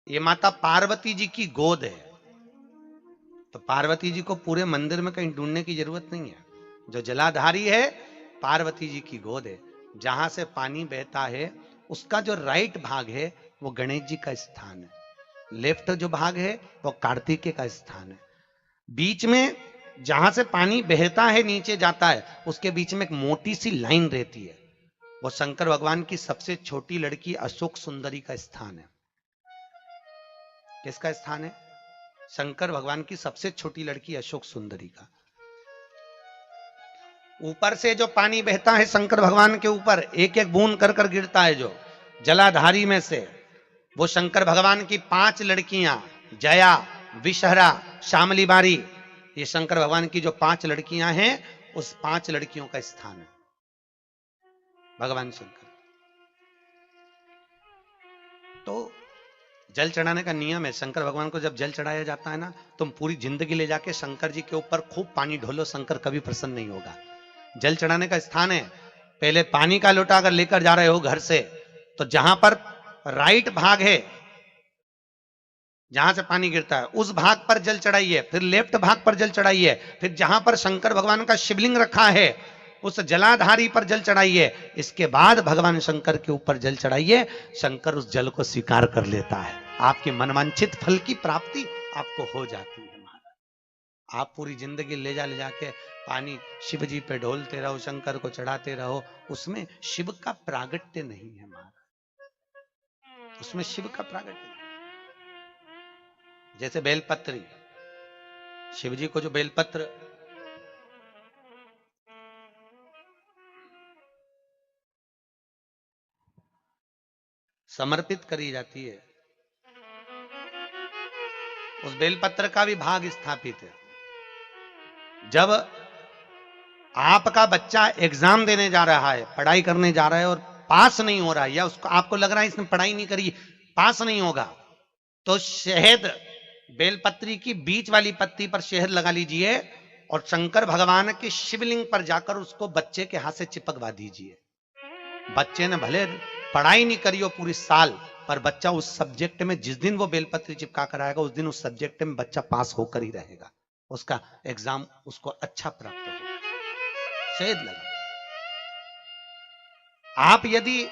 ये माता पार्वती जी की गोद है। तो पार्वती जी को पूरे मंदिर में कहीं ढूंढने की जरूरत नहीं है। जो जलाधारी है पार्वती जी की गोद है। जहां से पानी बहता है उसका जो राइट भाग है वो गणेश जी का स्थान है, लेफ्ट जो भाग है वो कार्तिकेय का स्थान है। बीच में जहां से पानी बहता है नीचे जाता है उसके बीच में एक मोटी सी लाइन रहती है, वो शंकर भगवान की सबसे छोटी लड़की अशोक सुंदरी का स्थान है। किसका स्थान है? शंकर भगवान की सबसे छोटी लड़की अशोक सुंदरी का। ऊपर से जो पानी बहता है शंकर भगवान के ऊपर एक एक बूंद कर कर गिरता है जो जलाधारी में से, वो शंकर भगवान की 5 लड़कियां जया, विषहरा, श्यामली बारी, ये शंकर भगवान की जो 5 लड़कियां हैं उस 5 लड़कियों का स्थान है भगवान शंकर। तो जल चढ़ाने का नियम है, शंकर भगवान को जब जल चढ़ाया जाता है ना, तुम पूरी जिंदगी ले जाके शंकर जी के ऊपर खूब पानी ढोलो, शंकर कभी प्रसन्न नहीं होगा। जल चढ़ाने का स्थान है, पहले पानी का लोटा अगर लेकर जा रहे हो घर से, तो जहां पर राइट भाग है, जहां से पानी गिरता है उस भाग पर जल चढ़ाइए, फिर लेफ्ट भाग पर जल चढ़ाइए, फिर जहां पर शंकर भगवान का शिवलिंग रखा है उस जलाधारी पर जल चढ़ाइए, इसके बाद भगवान शंकर के ऊपर जल चढ़ाइए। शंकर उस जल को स्वीकार कर लेता है, आपके मनवांछित फल की प्राप्ति आपको हो जाती है महाराज। आप पूरी जिंदगी ले जाके पानी शिव जी पे ढोलते रहो, शंकर को चढ़ाते रहो, उसमें शिव का प्रागट्य नहीं है महाराज, उसमें शिव का प्रागट्य नहीं। जैसे बेलपत्री, शिव जी को जो बेलपत्र समर्पित करी जाती है, उस बेलपत्र का भी भाग स्थापित है। जब आपका बच्चा एग्जाम देने जा रहा है, पढ़ाई करने जा रहा है और पास नहीं हो रहा है, या उसको आपको लग रहा है इसने पढ़ाई नहीं करी, पास नहीं होगा, तो शहद, बेलपत्री की बीच वाली पत्ती पर शहद लगा लीजिए और शंकर भगवान के शिवलिंग पर जाकर उसको बच्चे के हाथ से चिपकवा दीजिए। बच्चे ने भले पढ़ाई नहीं करी हो पूरी साल, पर बच्चा उस सब्जेक्ट में जिस दिन वो बेलपत्री चिपका कर आएगा उस दिन उस सब्जेक्ट में बच्चा पास होकर ही रहेगा, उसका एग्जाम उसको अच्छा प्राप्त होगा। शहद लगा। आप यदि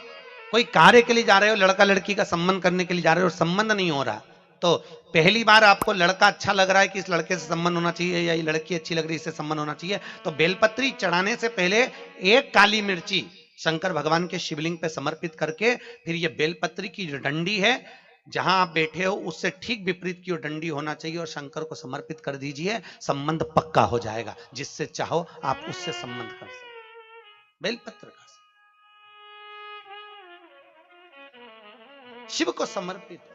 कोई कार्य के लिए जा रहे हो, लड़का लड़की का संबंध करने के लिए जा रहे हो और संबंध नहीं हो रहा, तो पहली बार आपको लड़का अच्छा लग रहा है कि इस लड़के से संबंध होना चाहिए, या ये लड़की अच्छी लग रही है इससे संबंध होना चाहिए, तो बेलपत्री चढ़ाने से पहले एक काली मिर्ची शंकर भगवान के शिवलिंग पे समर्पित करके, फिर ये बेलपत्री की जो डंडी है जहां आप बैठे हो उससे ठीक विपरीत की डंडी होना चाहिए और शंकर को समर्पित कर दीजिए, संबंध पक्का हो जाएगा। जिससे चाहो आप उससे संबंध कर सकते। बेलपत्र का शिव को समर्पित है।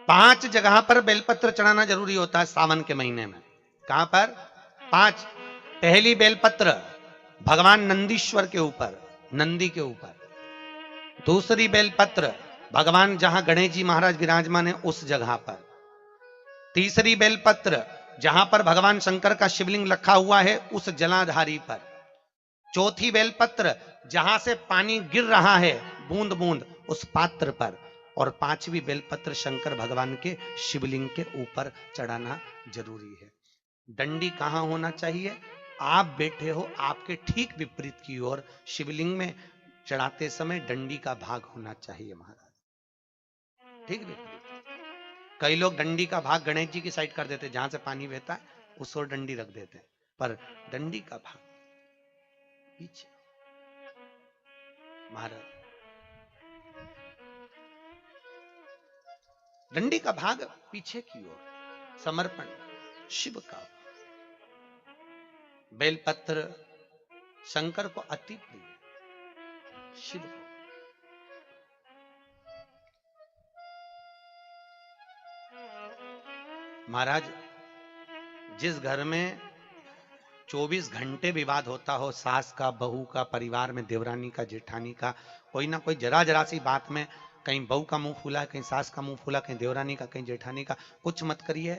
5 जगह पर बेलपत्र चढ़ाना जरूरी होता है सावन के महीने में। कहां पर? 5। पहली बेलपत्र भगवान नंदीश्वर के ऊपर, नंदी के ऊपर। दूसरी बेलपत्र भगवान जहां गणेश जी महाराज विराजमान है उस जगह पर। तीसरी बेलपत्र जहां पर भगवान शंकर का शिवलिंग रखा हुआ है उस जलाधारी पर। चौथी बेलपत्र जहां से पानी गिर रहा है बूंद बूंद उस पात्र पर। और 5वीं बेलपत्र शंकर भगवान के शिवलिंग के ऊपर चढ़ाना जरूरी है। डंडी कहां होना चाहिए? आप बैठे हो आपके ठीक विपरीत की ओर शिवलिंग में चढ़ाते समय डंडी का भाग होना चाहिए महाराज, ठीक विपरीत। कई लोग डंडी का भाग गणेश जी की साइड कर देते, जहां से पानी बहता है उस ओर डंडी रख देते, पर डंडी का भाग पीछे महाराज, डंडी का भाग पीछे की ओर, समर्पण शिव का। बेलपत्र शंकर को अति प्रिय, शिव को। महाराज जिस घर में 24 घंटे विवाद होता हो, सास का, बहू का, परिवार में देवरानी का, जेठानी का, कोई ना कोई जरा जरा सी बात में कहीं बहू का मुंह फूला, कहीं सास का मुंह फूला, कहीं देवरानी का, कहीं जेठानी का, कुछ मत करिए।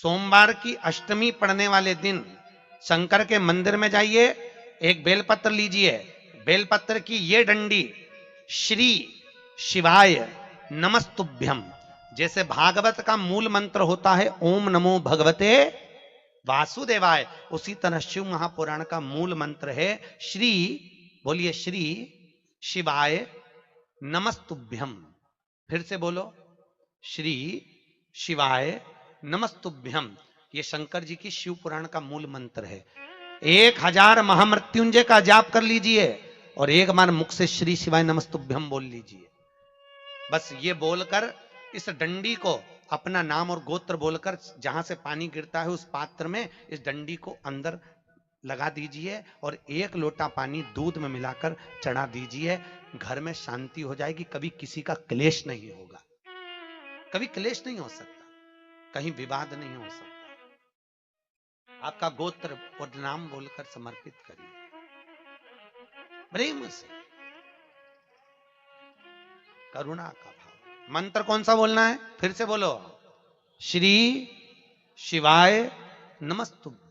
सोमवार की अष्टमी पड़ने वाले दिन शंकर के मंदिर में जाइए, एक बेलपत्र लीजिए, बेलपत्र की ये डंडी श्री शिवाय नमस्तुभ्यम। जैसे भागवत का मूल मंत्र होता है ओम नमो भगवते वासुदेवाय, उसी तरह शिव महापुराण का मूल मंत्र है श्री, बोलिए श्री शिवाय नमस्तुभ्यम। फिर से बोलो, श्री शिवाय नमस्तुभ्यम। ये शंकर जी की शिव पुराण का मूल मंत्र है। 1000 महामृत्युंजय का जाप कर लीजिए और एक बार मुख से श्री शिवाय नमस्तुभ्यम बोल लीजिए। बस ये बोलकर इस डंडी को, अपना नाम और गोत्र बोलकर, जहां से पानी गिरता है उस पात्र में इस डंडी को अंदर लगा दीजिए और 1 लोटा पानी दूध में मिलाकर चढ़ा दीजिए। घर में शांति हो जाएगी, कभी किसी का क्लेश नहीं होगा, कभी क्लेश नहीं हो सकता, कहीं विवाद नहीं हो सकता। आपका गोत्र और नाम बोलकर समर्पित करिए प्रेम से, करुणा का भाव। मंत्र कौन सा बोलना है? फिर से बोलो, श्री शिवाय नमस्तुभ्यम।